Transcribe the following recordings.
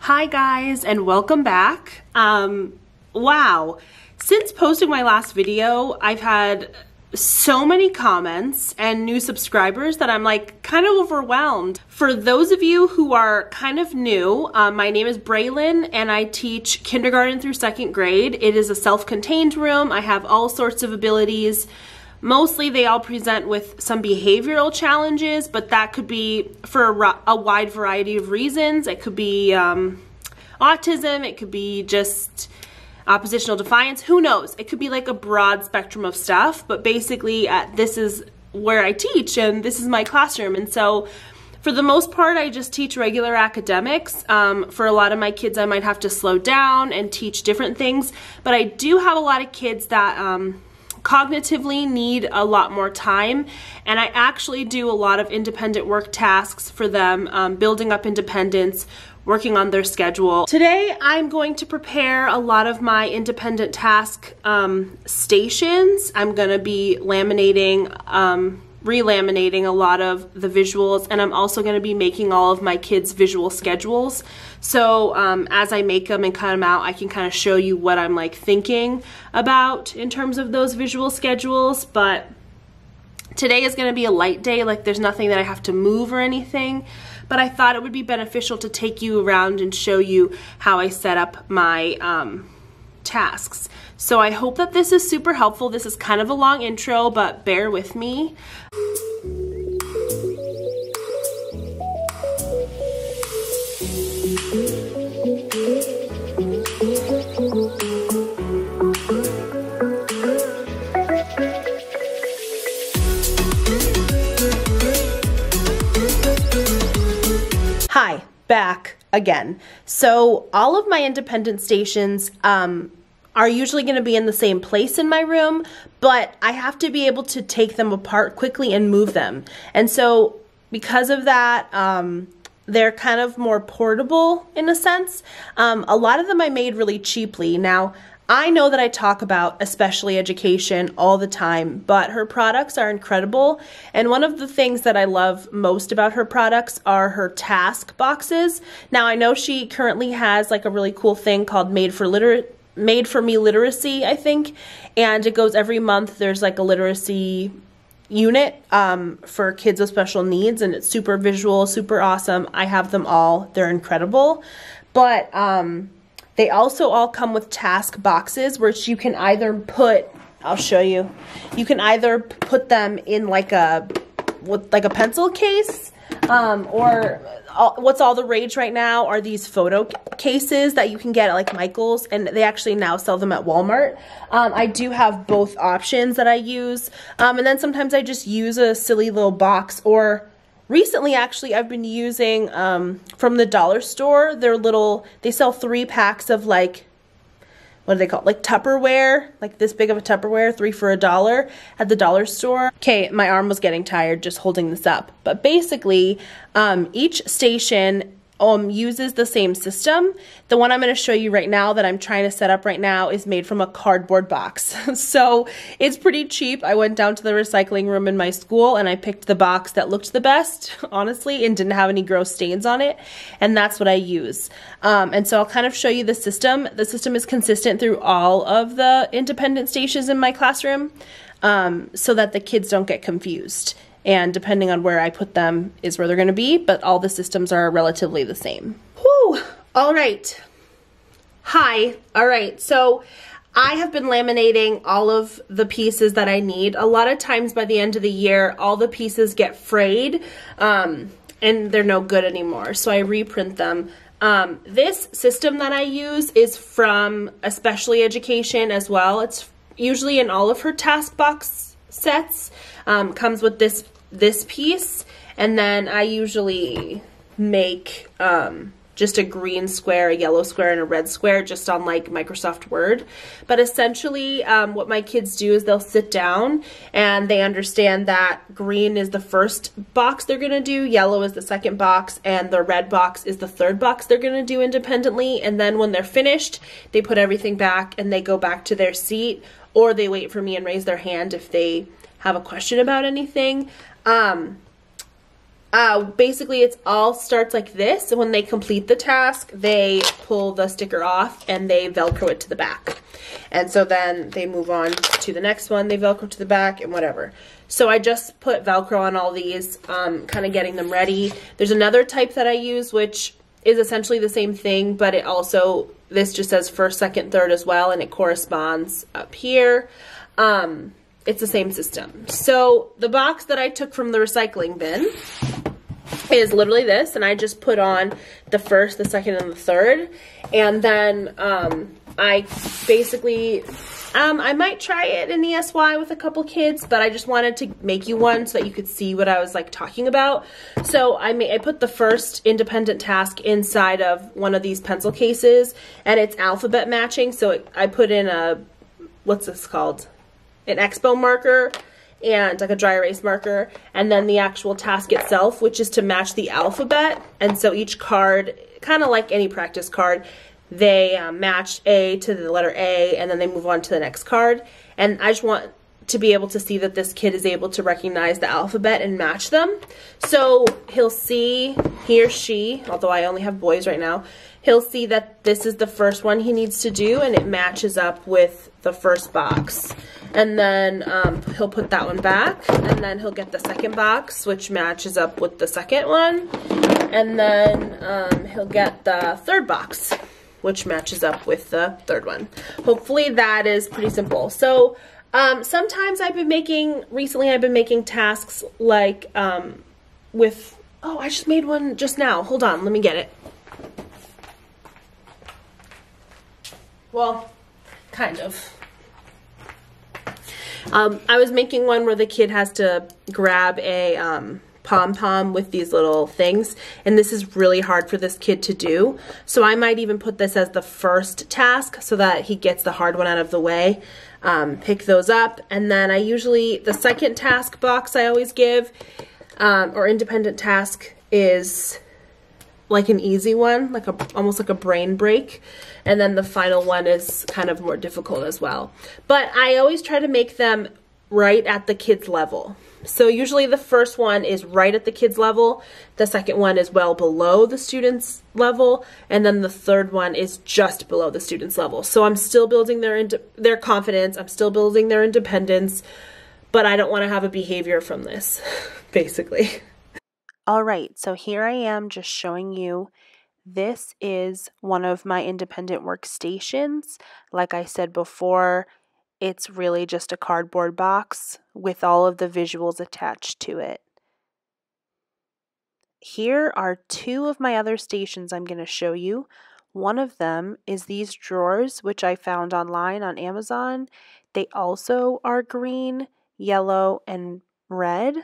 Hi guys, and welcome back. Wow, since posting my last video, I've had so many comments and new subscribers that I'm like kind of overwhelmed. For those of you who are kind of new, my name is Braylon and I teach kindergarten through second grade. It is a self-contained room. I have all sorts of abilities. Mostly they all present with some behavioral challenges, but that could be for a wide variety of reasons. It could be autism, it could be just oppositional defiance, who knows? It could be like a broad spectrum of stuff, but basically this is where I teach and this is my classroom. And so for the most part, I just teach regular academics. For a lot of my kids, I might have to slow down and teach different things, but I do have a lot of kids that cognitively need a lot more time, and I actually do a lot of independent work tasks for them, building up independence, working on their schedule. Today I'm going to prepare a lot of my independent task stations. I'm going to be laminating, relaminating a lot of the visuals, and I'm also going to be making all of my kids' visual schedules. So as I make them and cut them out, I can kind of show you what I'm like thinking about in terms of those visual schedules. But today is going to be a light day, like there's nothing that I have to move or anything, but I thought it would be beneficial to take you around and show you how I set up my tasks. So I hope that this is super helpful. This is kind of a long intro, but bear with me. Hi, back again. So all of my independent stations are usually going to be in the same place in my room, but I have to be able to take them apart quickly and move them. And so because of that, they're kind of more portable in a sense. A lot of them I made really cheaply. Now, I know that I talk about Especially Education all the time, but her products are incredible. And one of the things that I love most about her products are her task boxes. Now, I know she currently has like a really cool thing called Made for Me Literacy, I think. And it goes every month. There's like a literacy unit for kids with special needs, and it's super visual, super awesome. I have them all. They're incredible. But they also all come with task boxes, which you can either put, I'll show you, you can either put them in like a pencil case, or what's all the rage right now are these photo cases that you can get at like Michael's, and they actually now sell them at Walmart. I do have both options that I use, and then sometimes I just use a silly little box, or recently, actually, I've been using, from the dollar store, they sell 3 packs of like, what do they call it? Like Tupperware, like this big of a Tupperware, 3 for $1 at the dollar store. Okay, my arm was getting tired just holding this up. But basically, each station uses the same system. The one I'm going to show you right now that I'm trying to set up right now is made from a cardboard box. So it's pretty cheap. I went down to the recycling room in my school and I picked the box that looked the best, honestly, and didn't have any gross stains on it. And that's what I use. And so I'll kind of show you the system. The system is consistent through all of the independent stations in my classroom, so that the kids don't get confused. And depending on where I put them is where they're going to be, but all the systems are relatively the same. Whew! All right. Hi. All right. So I have been laminating all of the pieces that I need. A lot of times by the end of the year, all the pieces get frayed, and they're no good anymore. So I reprint them. This system that I use is from Especially Education as well. It's usually in all of her task box sets. Comes with this piece, and then I usually make just a green square, a yellow square, and a red square just on like Microsoft Word. But essentially what my kids do is they'll sit down and they understand that green is the first box they're gonna do, yellow is the second box, and the red box is the third box they're gonna do independently. And then when they're finished, they put everything back and they go back to their seat, or they wait for me and raise their hand if they have a question about anything. basically it all starts like this. And when they complete the task, they pull the sticker off and they Velcro it to the back. And so then they move on to the next one, they Velcro to the back and whatever. So I just put Velcro on all these, kind of getting them ready. There's another type that I use, which is essentially the same thing, but it also, this just says first, second, third as well, and it corresponds up here. It's the same system. So the box that I took from the recycling bin is literally this, and I just put on the first, the second, and the third. And then I basically, I might try it in ESY with a couple kids, but I just wanted to make you one so that you could see what I was like talking about. So I put the first independent task inside of one of these pencil cases, and it's alphabet matching. So I put in a, what's this called? An expo marker and like a dry erase marker, and then the actual task itself, which is to match the alphabet. And so each card, kind of like any practice card, they match A to the letter A, and then they move on to the next card. And I just want to be able to see that this kid is able to recognize the alphabet and match them. So he'll see, he or she, although I only have boys right now, he'll see that this is the first one he needs to do, and it matches up with the first box. And then he'll put that one back, and then he'll get the second box, which matches up with the second one. And then he'll get the third box, which matches up with the third one. Hopefully that is pretty simple. So sometimes recently I've been making tasks like with, oh, I just made one just now. Hold on, let me get it. Well, kind of. I was making one where the kid has to grab a pom-pom with these little things, and this is really hard for this kid to do. So I might even put this as the first task so that he gets the hard one out of the way. Pick those up, and then the second task box I always give, or independent task, is like an easy one, like almost like a brain break. And then the final one is kind of more difficult as well. But I always try to make them right at the kid's level. So usually the first one is right at the kid's level, the second one is well below the student's level, and then the third one is just below the student's level. So I'm still building their confidence, I'm still building their independence, but I don't want to have a behavior from this, basically. All right, so here I am just showing you. This is one of my independent workstations. Like I said before, it's really just a cardboard box with all of the visuals attached to it. Here are two of my other stations I'm going to show you. One of them is these drawers, which I found online on Amazon. They also are green, yellow, and red,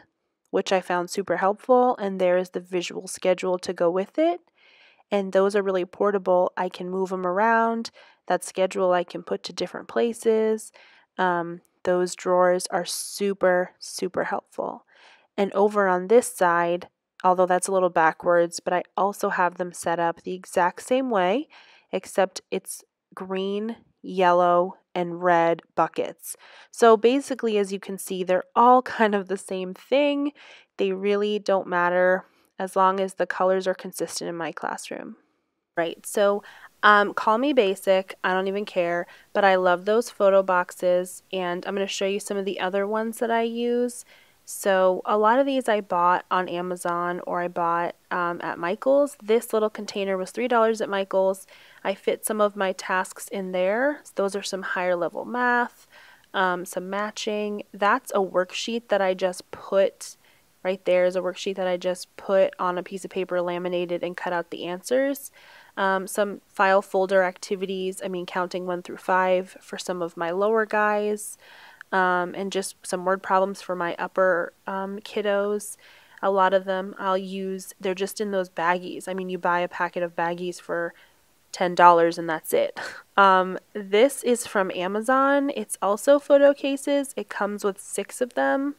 which I found super helpful, and there is the visual schedule to go with it. And those are really portable. I can move them around. That schedule I can put to different places. Those drawers are super, super helpful. And over on this side, although that's a little backwards, but I also have them set up the exact same way, except it's green, yellow, and red buckets. So basically, as you can see, they're all kind of the same thing. They really don't matter as long as the colors are consistent in my classroom. Right, so call me basic, I don't even care, but I love those photo boxes, and I'm going to show you some of the other ones that I use. So a lot of these I bought on Amazon, or I bought at Michael's. This little container was $3 at Michael's. I fit some of my tasks in there. Those are some higher level math, some matching. That's a worksheet that I just put, right there is a worksheet that I just put on a piece of paper, laminated, and cut out the answers. Some file folder activities, counting 1 through 5 for some of my lower guys, and just some word problems for my upper kiddos. A lot of them I'll use, they're just in those baggies. You buy a packet of baggies for $10 and that's it. This is from Amazon. It's also photo cases. It comes with 6 of them.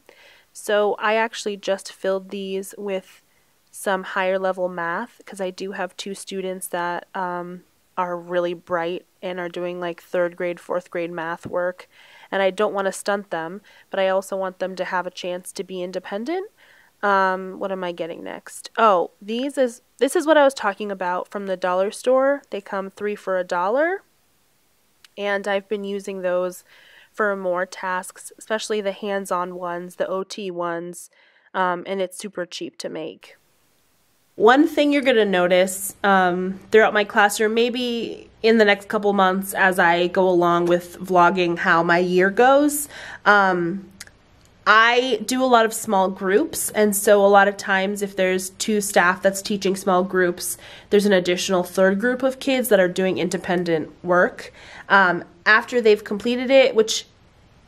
So I actually just filled these with some higher level math because I do have 2 students that are really bright and are doing like 3rd grade, 4th grade math work, and I don't want to stunt them, but I also want them to have a chance to be independent. What am I getting next? Oh, this is what I was talking about from the dollar store. They come 3 for $1. And I've been using those for more tasks, especially the hands-on ones, the OT ones, and it's super cheap to make. One thing you're going to notice throughout my classroom, maybe in the next couple months as I go along with vlogging how my year goes, I do a lot of small groups, and so a lot of times if there's 2 staff that's teaching small groups, there's an additional 3rd group of kids that are doing independent work. After they've completed it, which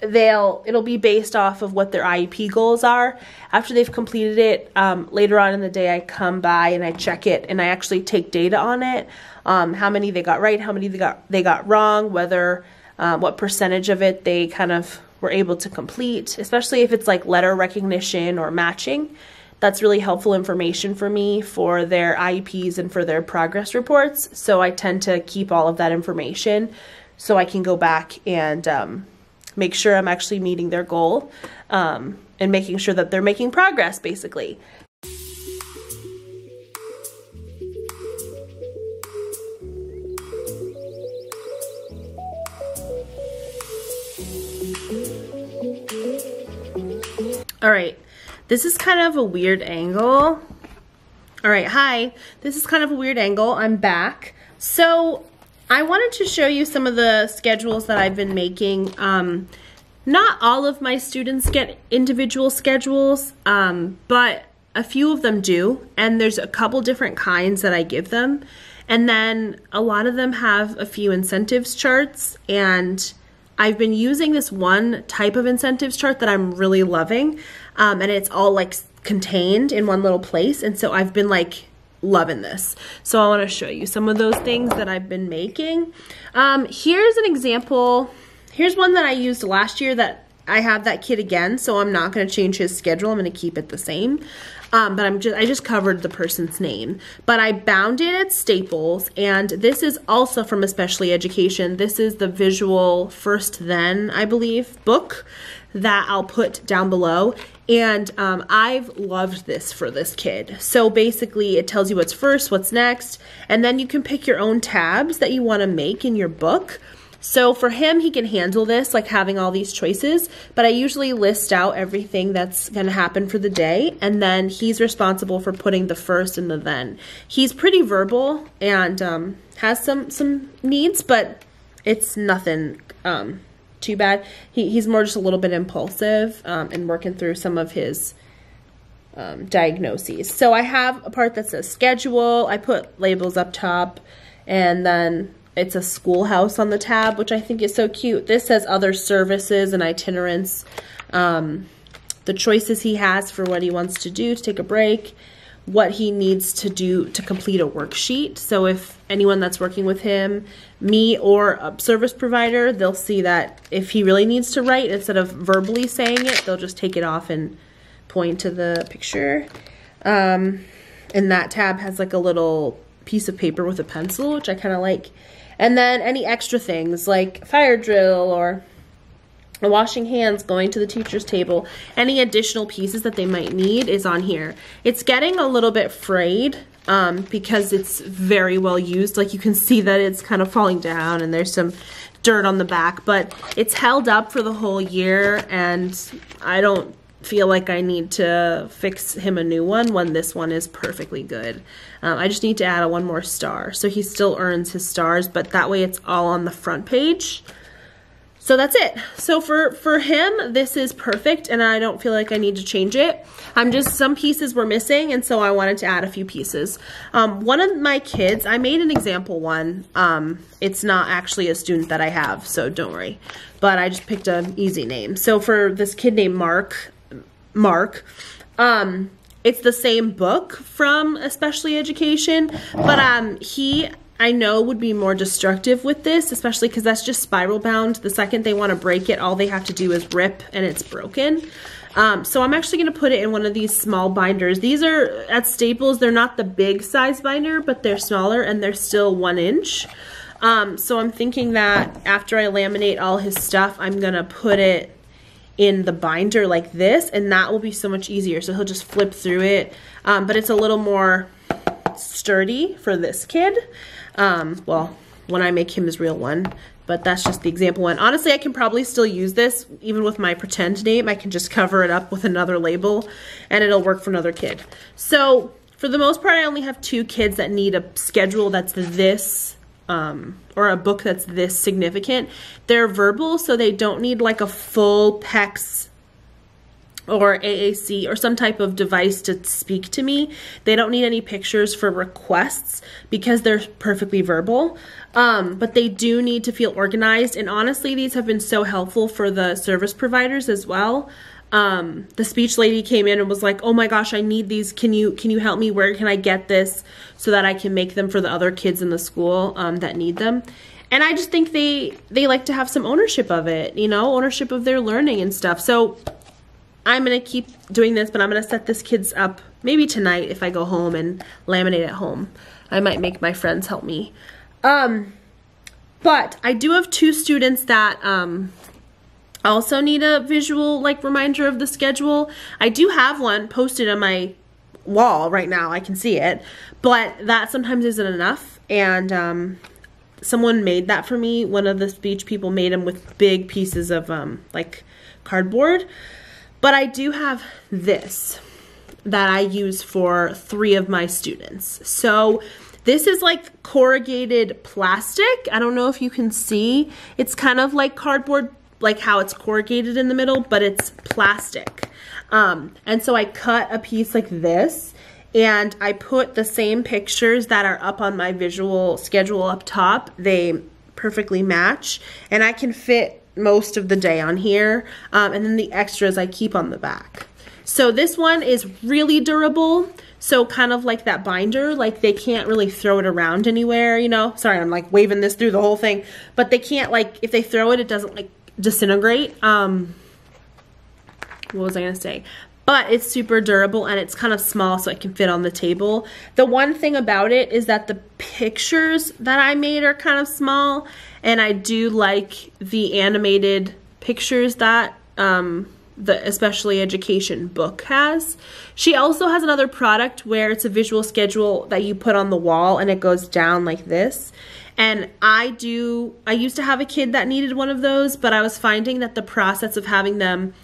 it'll be based off of what their IEP goals are. After they've completed it, later on in the day I come by and I check it and I actually take data on it, how many they got right, how many they got wrong, whether what percentage of it they kind of were able to complete, especially if it's like letter recognition or matching. That's really helpful information for me for their IEPs and for their progress reports. So I tend to keep all of that information so I can go back and make sure I'm actually meeting their goal and making sure that they're making progress, basically. All right, this is kind of a weird angle. All right, hi, this is kind of a weird angle. I'm back. So I wanted to show you some of the schedules that I've been making. Not all of my students get individual schedules, but a few of them do, and there's a couple different kinds that I give them. And then a lot of them have a few incentives charts, and I've been using this one type of incentives chart that I'm really loving, and it's all like contained in one little place, and so I've been like loving this. So I want to show you some of those things that I've been making. Here's an example. Here's one that I used last year that I have that kid again, so I'm not going to change his schedule. I'm going to keep it the same. But I just covered the person's name. But I bound it at Staples, and this is also from Especially Education. This is the visual First Then, I believe, book that I'll put down below. And I've loved this for this kid. So basically it tells you what's first, what's next, and then you can pick your own tabs that you want to make in your book. So for him, he can handle this, like having all these choices, but I usually list out everything that's going to happen for the day, and then he's responsible for putting the first and the then. He's pretty verbal and has some needs, but it's nothing too bad. He's more just a little bit impulsive and working through some of his diagnoses. So I have a part that says schedule. I put labels up top, and then it's a schoolhouse on the tab, which I think is so cute. This says other services and itinerants, the choices he has for what he wants to do to take a break, what he needs to do to complete a worksheet. So if anyone that's working with him, me or a service provider, they'll see that if he really needs to write, instead of verbally saying it, they'll just take it off and point to the picture. And that tab has like a little piece of paper with a pencil, which I kind of like. And then any extra things like fire drill or washing hands, going to the teacher's table, any additional pieces that they might need is on here. It's getting a little bit frayed because it's very well used. Like you can see that it's kind of falling down and there's some dirt on the back, but it's held up for the whole year, and I don't feel like I need to fix him a new one when this one is perfectly good. I just need to add one more star. So he still earns his stars, but that way it's all on the front page. So that's it. So for him, this is perfect, and I don't feel like I need to change it. Some pieces were missing, and so I wanted to add a few pieces. One of my kids, I made an example one. It's not actually a student that I have, so don't worry. But I just picked an easy name. So for this kid named Mark, it's the same book from Especially Education, but I know would be more destructive with this, especially because that's just spiral bound. The second they want to break it, all they have to do is rip and it's broken. So I'm actually going to put it in one of these small binders. These are at Staples. They're not the big size binder, but they're smaller and they're still 1 inch. So I'm thinking that after I laminate all his stuff, I'm going to put it in the binder like this, and that will be so much easier. So he'll just flip through it, but it's a little more sturdy for this kid. Well, when I make him his real one, but that's just the example one. Honestly, I can probably still use this even with my pretend name. I can just cover it up with another label and it'll work for another kid. So for the most part, I only have 2 kids that need a schedule that's this, or a book that's this significant. They're verbal, so they don't need like a full PECS or AAC or some type of device to speak to me. They don't need any pictures for requests because they're perfectly verbal. But they do need to feel organized. And honestly, these have been so helpful for the service providers as well. The speech lady came in and was like, oh my gosh, I need these. Can you help me? Where can I get this so that I can make them for the other kids in the school that need them? And I just think they like to have some ownership of it, you know, ownership of their learning and stuff. So I'm going to keep doing this, but I'm going to set this kids up maybe tonight if I go home and laminate at home. I might make my friends help me. But I do have 2 students that also need a visual like reminder of the schedule. I do have one posted on my wall right now. I can see it, but that sometimes isn't enough. And someone made that for me. One of the speech people made them with big pieces of like cardboard. But I do have this that I use for 3 of my students. So this is like corrugated plastic. I don't know if you can see. It's kind of like cardboard, like how it's corrugated in the middle, but it's plastic. And so I cut a piece like this, and I put the same pictures that are up on my visual schedule up top. They perfectly match, and I can fit most of the day on here, and then the extras I keep on the back. So this one is really durable, so kind of like that binder, like they can't really throw it around anywhere, you know. Sorry, I'm like waving this through the whole thing, but they can't, like, if they throw it, it doesn't like disintegrate. What was I gonna say? But it's super durable and it's kind of small, so it can fit on the table. The one thing about it is that the pictures that I made are kind of small, and I do like the animated pictures that the Especially Education book has. She also has another product where it's a visual schedule that you put on the wall and it goes down like this. And I used to have a kid that needed one of those, but I was finding that the process of having them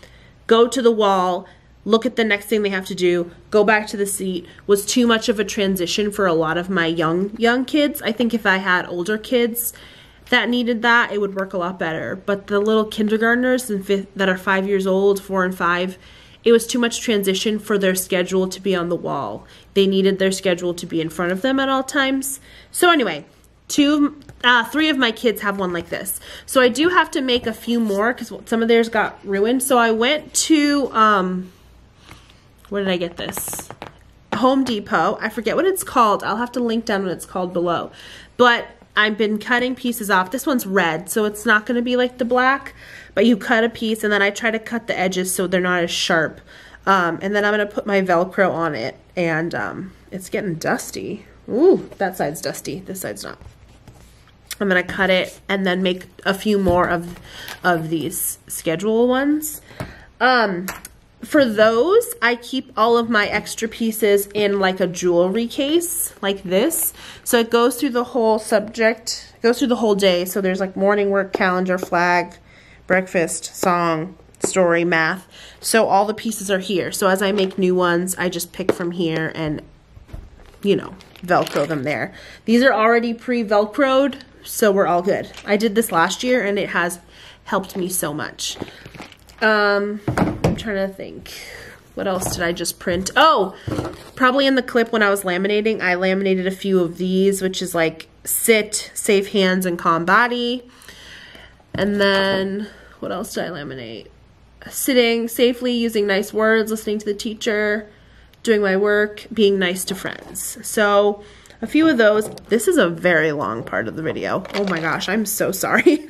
go to the wall, look at the next thing they have to do, go back to the seat, was too much of a transition for a lot of my young kids. I think if I had older kids that needed that, it would work a lot better. But the little kindergartners that are 5 years old, 4 and 5, it was too much transition for their schedule to be on the wall. They needed their schedule to be in front of them at all times. So anyway, 3 of my kids have one like this. So I do have to make a few more because some of theirs got ruined. So I went to, where did I get this? Home Depot. I forget what it's called. I'll have to link down what it's called below. But I've been cutting pieces off. This one's red, so it's not going to be like the black, but you cut a piece and then I try to cut the edges so they're not as sharp. And then I'm going to put my Velcro on it, and it's getting dusty. Ooh, that side's dusty. This side's not. I'm going to cut it and then make a few more of these schedule ones. For those, I keep all of my extra pieces in like a jewelry case like this. So it goes through the whole subject, it goes through the whole day. So there's like morning work, calendar, flag, breakfast, song, story, math. So all the pieces are here. So as I make new ones, I just pick from here and, you know, Velcro them there. These are already pre-Velcroed, so we're all good. I did this last year and it has helped me so much. I'm trying to think. What else did I just print? Oh, probably in the clip when I was laminating, I laminated a few of these, which is like sit, safe hands, and calm body. And then what else did I laminate? Sitting safely, using nice words, listening to the teacher, doing my work, being nice to friends. So a few of those. This is a very long part of the video. Oh my gosh, I'm so sorry.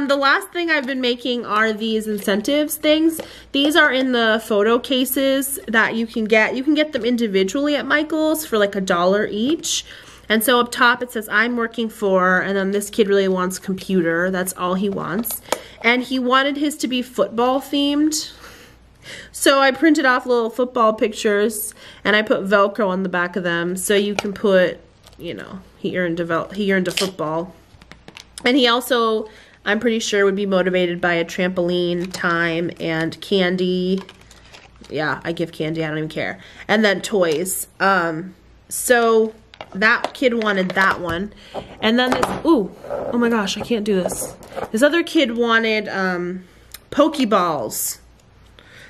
The last thing I've been making are these incentives things. These are in the photo cases that you can get. You can get them individually at Michael's for like $1 each. And so up top it says I'm working for, and then this kid really wants computer. That's all he wants. And he wanted his to be football themed. So I printed off little football pictures and I put Velcro on the back of them so you can put, you know, he earned a football. And he also, I'm pretty sure, would be motivated by a trampoline, time, and candy. Yeah, I give candy, I don't even care. And then toys. So that kid wanted that one. And then this, ooh, oh my gosh, I can't do this. This other kid wanted Pokeballs.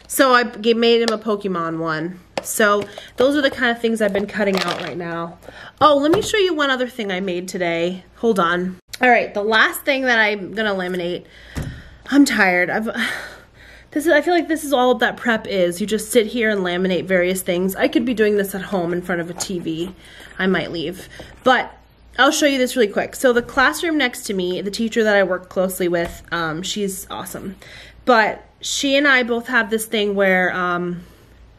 So I made him a Pokemon one. So those are the kind of things I've been cutting out right now. Oh, let me show you one other thing I made today. Hold on. All right, the last thing that I'm gonna laminate. I'm tired. I feel like this is all that prep is. You just sit here and laminate various things. I could be doing this at home in front of a TV. I might leave. But I'll show you this really quick. So the classroom next to me, the teacher that I work closely with, she's awesome. But she and I both have this thing where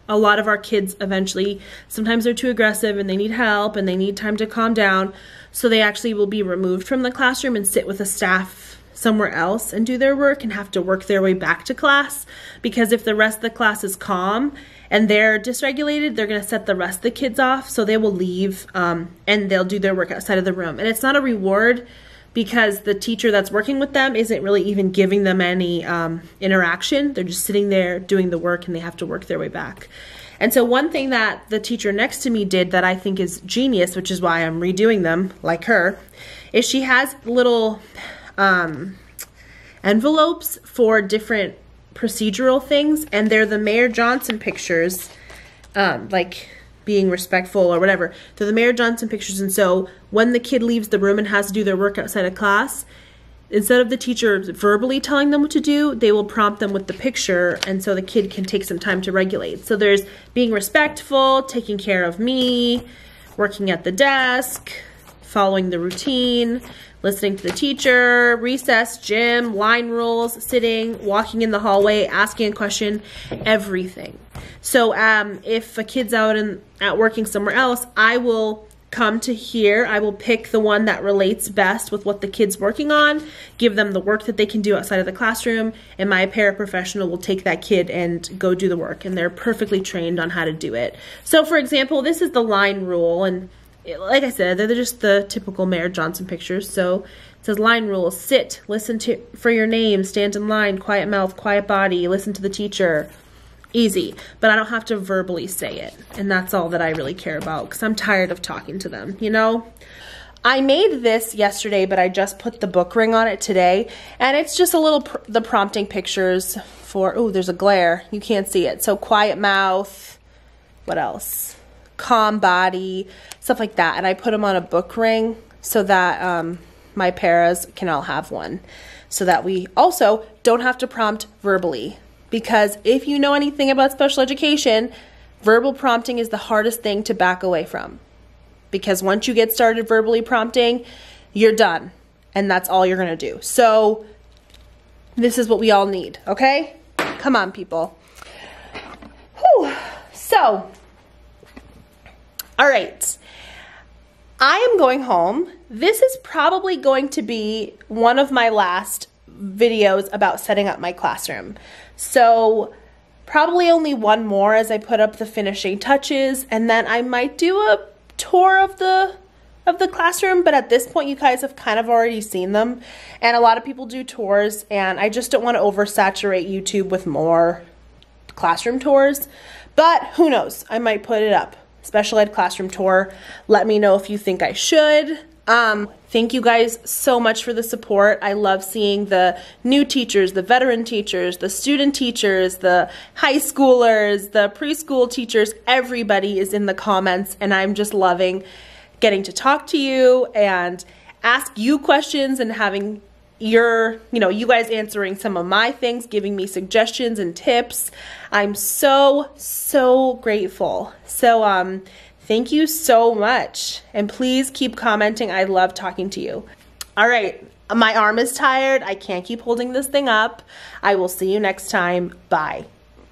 a lot of our kids eventually, sometimes they're too aggressive and they need help and they need time to calm down. So they actually will be removed from the classroom and sit with a staff somewhere else and do their work and have to work their way back to class, because if the rest of the class is calm and they're dysregulated, they're going to set the rest of the kids off, so they will leave and they'll do their work outside of the room. And it's not a reward because the teacher that's working with them isn't really even giving them any interaction. They're just sitting there doing the work and they have to work their way back. And so one thing that the teacher next to me did that I think is genius, which is why I'm redoing them like her, is she has little envelopes for different procedural things, and they're the Mayor Johnson pictures, like being respectful or whatever. They're the Mayor Johnson pictures, and so when the kid leaves the room and has to do their work outside of class, instead of the teacher verbally telling them what to do, they will prompt them with the picture, and so the kid can take some time to regulate. So there's being respectful, taking care of me, working at the desk, following the routine, listening to the teacher, recess, gym, line rules, sitting, walking in the hallway, asking a question, everything. So if a kid's out at working somewhere else, I will come to here. I will pick the one that relates best with what the kid's working on, give them the work that they can do outside of the classroom, and my paraprofessional will take that kid and go do the work, and they're perfectly trained on how to do it. So for example, this is the line rule, and like I said, they're just the typical Mayor Johnson pictures. So it says line rule: sit, listen for your name, stand in line, quiet mouth, quiet body, listen to the teacher. Easy, but I don't have to verbally say it, and that's all that I really care about because I'm tired of talking to them, you know? I made this yesterday, but I just put the book ring on it today, and it's just a little, the prompting pictures for, oh, there's a glare, you can't see it. So quiet mouth, what else? Calm body, stuff like that, and I put them on a book ring so that my paras can all have one, so that we also don't have to prompt verbally. Because if you know anything about special education, verbal prompting is the hardest thing to back away from. Because once you get started verbally prompting, you're done. And that's all you're going to do. So this is what we all need, okay? Come on, people. Whew. So, all right. I am going home. This is probably going to be one of my last videos about setting up my classroom. So probably only one more as I put up the finishing touches, and then I might do a tour of the classroom, but at this point you guys have kind of already seen them, and a lot of people do tours, and I just don't want to oversaturate YouTube with more classroom tours. But who knows, I might put it up. Special ed classroom tour. Let me know if you think I should. Thank you guys so much for the support. I love seeing the new teachers, the veteran teachers, the student teachers, the high schoolers, the preschool teachers. Everybody is in the comments, and I'm just loving getting to talk to you and ask you questions and having you guys answering some of my things, giving me suggestions and tips. I'm so grateful. So, thank you so much, and please keep commenting. I love talking to you. All right, my arm is tired. I can't keep holding this thing up. I will see you next time. Bye.